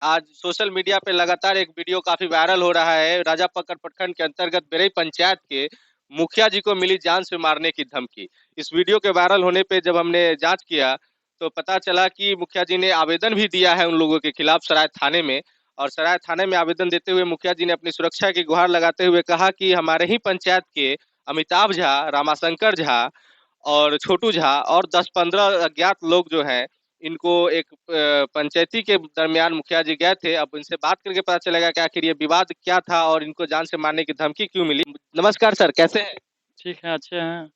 आज social media पे लगातार एक वीडियो काफी वायरल हो रहा है। राजापक्कड़ प्रखंड के अंतर्गत बेरई पंचायत के मुखिया जी को मिली जान से मारने की धमकी। इस वीडियो के वायरल होने पे जब हमने जांच किया तो पता चला कि मुखिया जी ने आवेदन भी दिया है उन लोगों के खिलाफ सराय थाने में। और सराय थाने में आवेदन देते हुए मुखिया जी ने अपनी सुरक्षा की गुहार लगाते हुए कहा कि हमारे ही पंचायत के अमिताभ झा, रामाशंकर झा और छोटू झा और 10-15 अज्ञात लोग जो हैं, इनको एक पंचायती के दरमियान मुखिया जी गए थे। अब इनसे बात करके पता चलेगा कि आखिर ये विवाद क्या था और इनको जान से मारने की धमकी क्यों मिली। नमस्कार सर, कैसे हैं? ठीक है, अच्छे हैं।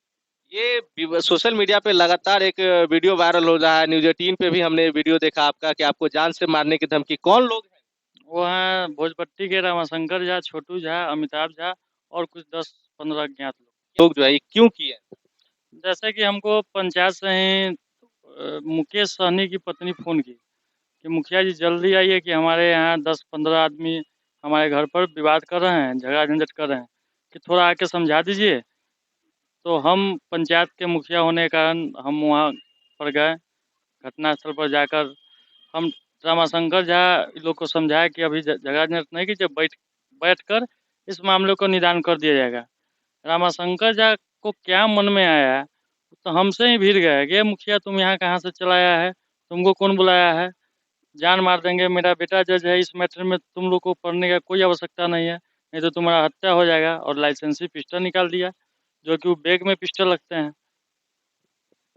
ये सोशल मीडिया पे लगातार एक वीडियो वायरल हो रहा है। न्यूज़ 18 पे भी हमने वीडियो देखा आपका कि आपको जान से मारने की धमकी। कौन लोग हैं? वो हैं भोजपट्टी के रामाशंकर झा, छोटू झा, अमिताभ झा और कुछ 10-15 अज्ञात लोग। लोग जो है ये क्यों किए? जैसे कि हमको पंचायत से ही मुकेश सहनी की पत्नी फ़ोन की कि मुखिया जी जल्दी आइए कि हमारे यहाँ 10-15 आदमी हमारे घर पर विवाद कर रहे हैं, झगड़ा-झंझट कर रहे हैं, कि थोड़ा आके समझा दीजिए। तो हम पंचायत के मुखिया होने के कारण हम वहाँ पर गए। घटनास्थल पर जाकर हम रामाशंकर झा इन लोग को समझाया कि अभी झगड़ा-झंझट नहीं कीजिए, बैठकर इस मामले को निदान कर दिया जाएगा। रामाशंकर झा को क्या मन में आया, तो हमसे ही भिड़ गए कि ये मुखिया तुम यहाँ कहाँ से चला आया है? तुमको कौन बुलाया है? जान मार देंगे, मेरा बेटा जज है, इस मैटर में तुम लोग को पढ़ने का कोई आवश्यकता नहीं है, नहीं तो तुम्हारा हत्या हो जाएगा। और लाइसेंसी पिस्टल निकाल दिया, जो कि वो बैग में पिस्टल रखते हैं।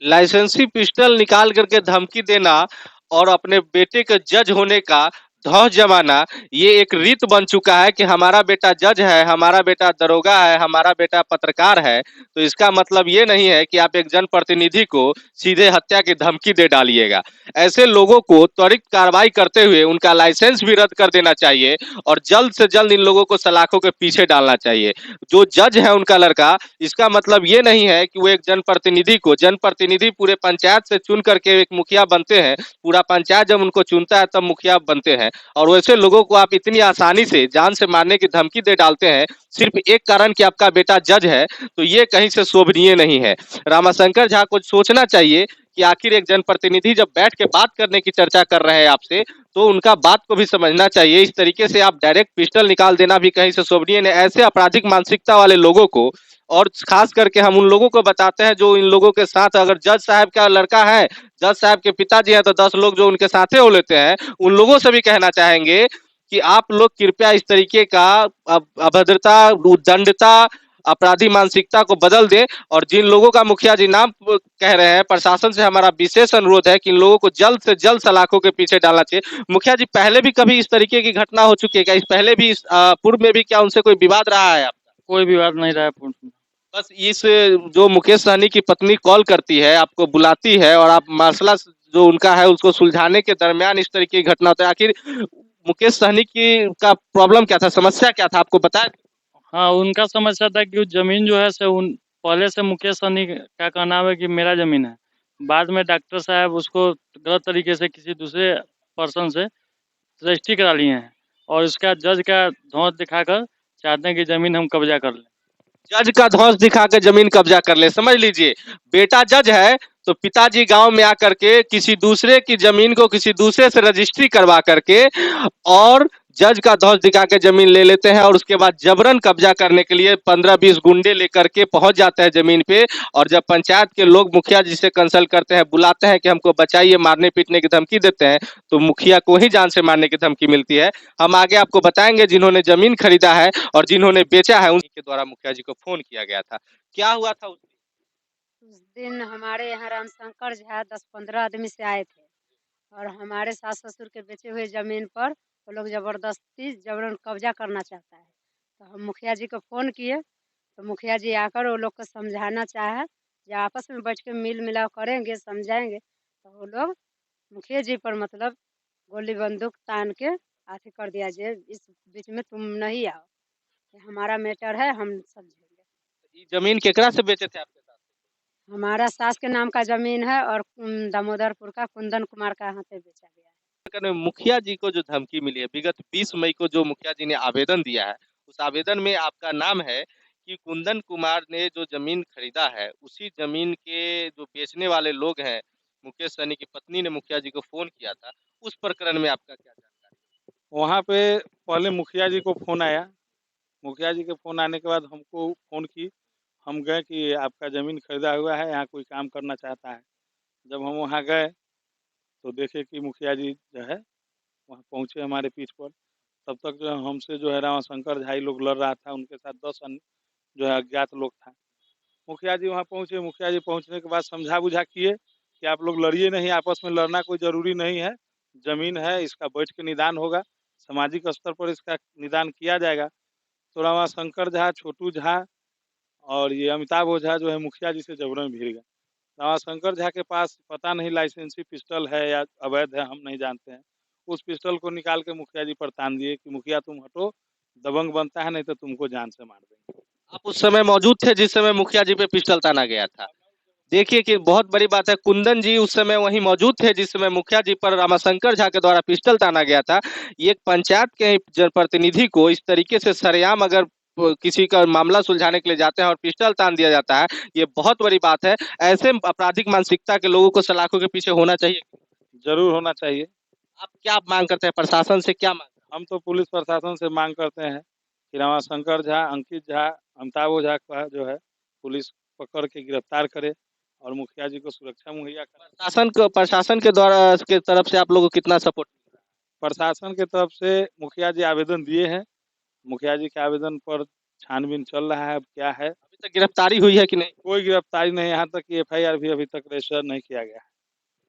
लाइसेंसी पिस्टल निकाल करके धमकी देना और अपने बेटे के जज होने का धौंस जमाना, ये एक रीत बन चुका है कि हमारा बेटा जज है, हमारा बेटा दरोगा है, हमारा बेटा पत्रकार है। तो इसका मतलब ये नहीं है कि आप एक जनप्रतिनिधि को सीधे हत्या की धमकी दे डालिएगा। ऐसे लोगों को त्वरित कार्रवाई करते हुए उनका लाइसेंस भी रद्द कर देना चाहिए और जल्द से जल्द इन लोगों को सलाखों के पीछे डालना चाहिए। जो जज है उनका लड़का, इसका मतलब ये नहीं है कि वो एक जनप्रतिनिधि पूरे पंचायत से चुन करके एक मुखिया बनते हैं। पूरा पंचायत जब उनको चुनता है तब मुखिया बनते हैं। और वैसे लोगों को आप इतनी आसानी से जान से मारने की धमकी दे डालते हैं सिर्फ एक कारण कि आपका बेटा जज है, तो ये कहीं से शोभनीय नहीं है। रामाशंकर झा को सोचना चाहिए कि आखिर एक जनप्रतिनिधि जब बैठ के बात करने की चर्चा कर रहे हैं आपसे, तो उनका बात को भी समझना चाहिए। इस तरीके से आप डायरेक्ट पिस्टल निकाल देना भी कहीं से शोभनीय नहीं। ऐसे आपराधिक मानसिकता वाले लोगों को, और खास करके हम उन लोगों को बताते हैं जो इन लोगों के साथ, अगर जज साहब का लड़का है, जज साहब के पिताजी हैं, तो 10 लोग जो उनके साथे हो लेते हैं, उन लोगों से भी कहना चाहेंगे कि आप लोग कृपया इस तरीके का अभद्रता, उद्दंडता, अपराधी मानसिकता को बदल दें। और जिन लोगों का मुखिया जी नाम कह रहे हैं, प्रशासन से हमारा विशेष अनुरोध है कि इन लोगों को जल्द से जल्द सलाखों के पीछे डालना चाहिए। मुखिया जी, पहले भी कभी इस तरीके की घटना हो चुकी है क्या? इस पहले भी इस पूर्व में भी क्या उनसे कोई विवाद रहा है? कोई विवाद नहीं रहा है पूर्ण में। बस इस जो मुकेश सहनी की पत्नी कॉल करती है, आपको बुलाती है और आप मसला जो उनका है उसको सुलझाने के दरमियान इस तरीके की घटना होता है। आखिर मुकेश सहनी की का प्रॉब्लम क्या था, समस्या क्या था, आपको बताया? हाँ, उनका समस्या था कि ज़मीन जो है सो उन पहले से मुकेश सहनी का कहना है कि मेरा ज़मीन है। बाद में डॉक्टर साहब उसको गलत तरीके से किसी दूसरे पर्सन से रजिस्ट्री करा लिए हैं और इसका जज का धौंस दिखाकर चाहते हैं कि ज़मीन हम कब्जा कर लें। जज का धौंस दिखा के जमीन कब्जा कर ले। समझ लीजिए, बेटा जज है तो पिताजी गांव में आकर के किसी दूसरे की जमीन को किसी दूसरे से रजिस्ट्री करवा करके और जज का धौंस दिखा के जमीन ले लेते हैं। और उसके बाद जबरन कब्जा करने के लिए 15-20 गुंडे लेकर के पहुंच जाते हैं जमीन पे। और जब पंचायत के लोग मुखिया जी से कंसल्ट करते हैं, बुलाते हैं कि हमको बचाइए, मारने पीटने की धमकी देते हैं, तो मुखिया को ही जान से मारने की धमकी मिलती है। हम आगे आपको बताएंगे जिन्होंने जमीन खरीदा है और जिन्होंने बेचा है, उनके द्वारा मुखिया जी को फोन किया गया था। क्या हुआ था उस उस दिन हमारे यहाँ रामशंकर झा 10-15 आदमी से आए थे और हमारे सास ससुर के बेचे हुए जमीन पर वो लोग जबरदस्ती जबरन कब्जा करना चाहता है। तो हम मुखिया जी को फ़ोन किए, तो मुखिया जी आकर वो लोग को समझाना चाहे, जो आपस में बैठ के मिल मिलाप करेंगे, समझाएंगे, तो वो लोग मुखिया जी पर मतलब गोली बंदूक तान के आके कर दिया जे इस बीच में तुम नहीं आओ, ये हमारा मैटर है, हम समझेंगे। जमीन केकरा से बेचे थे आपके साथ? हमारा सास के नाम का ज़मीन है और दामोदरपुर का कुंदन कुमार का यहाँ पे बेचा गया है। मुखिया जी को जो धमकी मिली है, विगत 20 मई को जो मुखिया जी ने आवेदन दिया है, उस आवेदन में आपका नाम है कि कुंदन कुमार ने जो जमीन खरीदा है, उसी जमीन के जो बेचने वाले लोग हैं, मुकेश सहनी की पत्नी ने मुखिया जी को फोन किया था। उस प्रकरण में आपका क्या जानकारी? वहाँ पे पहले मुखिया जी को फ़ोन आया। मुखिया जी के फ़ोन आने के बाद हमको फ़ोन की। हम गए कि आपका ज़मीन खरीदा हुआ है, यहाँ कोई काम करना चाहता है। जब हम वहाँ गए तो देखे कि मुखिया जी जो है वहाँ पहुँचे हमारे पीठ पर। तब तक जो है हमसे जो है रामाशंकर झा ही लोग लड़ रहा था, उनके साथ 10 अन्य जो है अज्ञात लोग था। मुखिया जी वहाँ पहुँचे, मुखिया जी पहुँचने के बाद समझा-बुझा किए कि आप लोग लड़िए नहीं, आपस में लड़ना कोई ज़रूरी नहीं है। ज़मीन है, इसका बैठ के निदान होगा, सामाजिक स्तर पर इसका निदान किया जाएगा। तो रामाशंकर झा, छोटू झा और ये अमिताभ ओझा जो है मुखिया जी से जबरन भिड़ गए। रामाशंकर झा के पास पता नहीं लाइसेंसी पिस्टल है या अवैध है, हम नहीं जानते हैं। उस पिस्टल को निकाल के मुखिया जी पर तान दिए कि मुखिया तुम हटो, दबंग बनता है नहीं तो तुमको जान से मार देंगे। आप उस समय मौजूद थे जिस समय मुखिया जी पे पिस्टल ताना गया था। देखिए कि बहुत बड़ी बात है, कुंदन जी उस समय वहीं मौजूद थे जिस समय मुखिया जी पर रामाशंकर झा के द्वारा पिस्टल ताना गया था। ये एक पंचायत के ही जनप्रतिनिधि को इस तरीके से सरेआम अगर किसी का मामला सुलझाने के लिए जाते हैं और पिस्टल तान दिया जाता है, ये बहुत बड़ी बात है। ऐसे आपराधिक मानसिकता के लोगों को सलाखों के पीछे होना चाहिए। ज़रूर होना चाहिए। आप क्या मांग करते हैं, प्रशासन से क्या मांग? हम तो पुलिस प्रशासन से मांग करते हैं कि रामाशंकर झा, अंकित झा, अमिताभ ओझा का जो है पुलिस पकड़ के गिरफ्तार करे और मुखिया जी को सुरक्षा मुहैया कराए। प्रशासन के द्वारा के तरफ से आप लोगों को कितना सपोर्ट? प्रशासन की तरफ से मुखिया जी आवेदन दिए हैं। मुखिया जी के आवेदन पर छानबीन चल रहा है, अब क्या है। अभी तक गिरफ्तारी हुई है कि नहीं? कोई गिरफ्तारी नहीं, यहाँ तक कि एफआईआर भी अभी तक रजिस्टर नहीं किया गया है।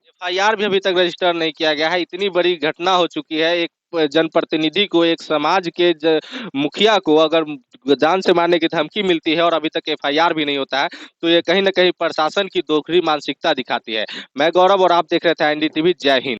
एफआईआर भी अभी तक रजिस्टर नहीं किया गया है। इतनी बड़ी घटना हो चुकी है, एक जनप्रतिनिधि को, एक समाज के मुखिया को अगर जान से मारने की धमकी मिलती है और अभी तक एफआईआर भी नहीं होता है, तो ये कहीं ना कहीं प्रशासन की दोगली मानसिकता दिखाती है। मैं गौरव और आप देख रहे थे एनडीटीवी। जय हिंद।